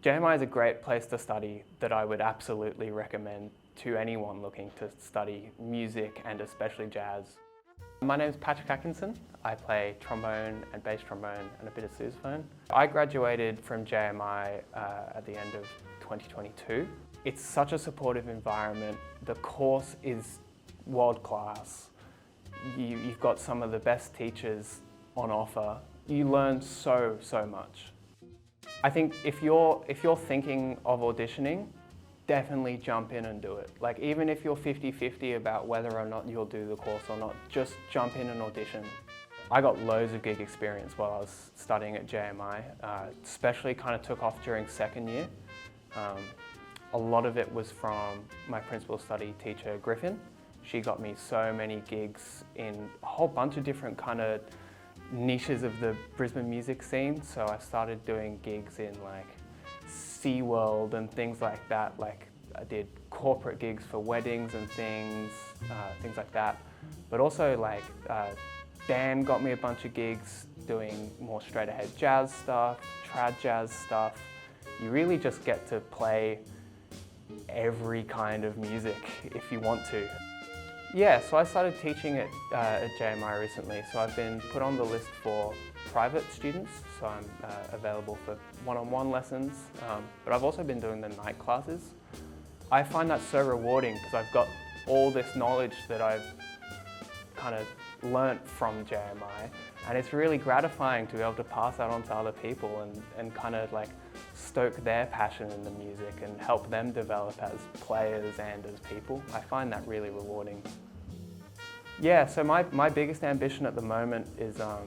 JMI is a great place to study that I would absolutely recommend to anyone looking to study music and especially jazz. My name is Pat Atkinson. I play trombone and bass trombone and a bit of sousaphone. I graduated from JMI at the end of 2022. It's such a supportive environment. The course is world class. You've got some of the best teachers on offer. You learn so much. I think if you're thinking of auditioning, definitely jump in and do it. Like, even if you're 50-50 about whether or not you'll do the course or not, just jump in and audition. I got loads of gig experience while I was studying at JMI, especially kind of took off during second year. A lot of it was from my principal study teacher, Griffin. She got me so many gigs in a whole bunch of different kind of niches of the Brisbane music scene. So I started doing gigs in like SeaWorld and things like that. Like, I did corporate gigs for weddings and things like that. But also like Dan got me a bunch of gigs doing more straight ahead jazz stuff, trad jazz stuff. You really just get to play every kind of music if you want to. Yeah, so I started teaching at JMI recently, so I've been put on the list for private students, so I'm available for one-on-one lessons, but I've also been doing the night classes. I find that so rewarding because I've got all this knowledge that I've kind of learnt from JMI, and it's really gratifying to be able to pass that on to other people and kind of like stoke their passion in the music and help them develop as players and as people. I find that really rewarding. Yeah, so my biggest ambition at the moment is I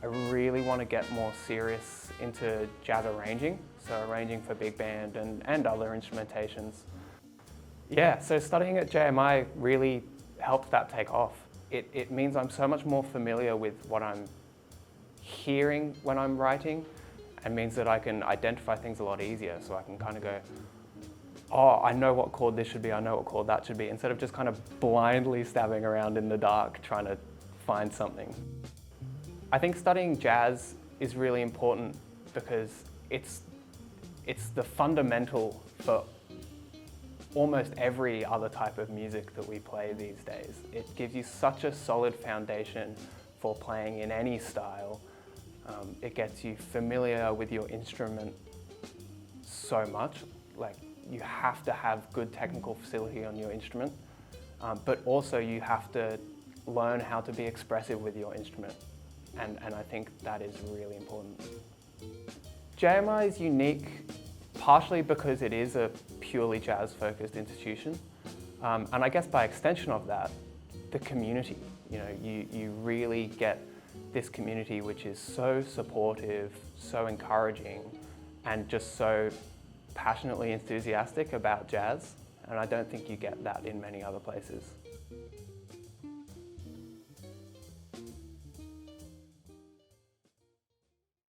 really want to get more serious into jazz arranging, so arranging for big band and other instrumentations. Yeah, so studying at JMI really helped that take off. It means I'm so much more familiar with what I'm hearing when I'm writing, and means that I can identify things a lot easier, so I can kind of go, oh, I know what chord this should be, I know what chord that should be, instead of just kind of blindly stabbing around in the dark trying to find something. I think studying jazz is really important because it's the fundamental for almost every other type of music that we play these days. It gives you such a solid foundation for playing in any style. It gets you familiar with your instrument so much. Like, you have to have good technical facility on your instrument, but also you have to learn how to be expressive with your instrument. And I think that is really important. JMI is unique partially because it is a purely jazz-focused institution. And I guess by extension of that, the community. You know, you really get this community which is so supportive, so encouraging, and just so passionately enthusiastic about jazz. And I don't think you get that in many other places.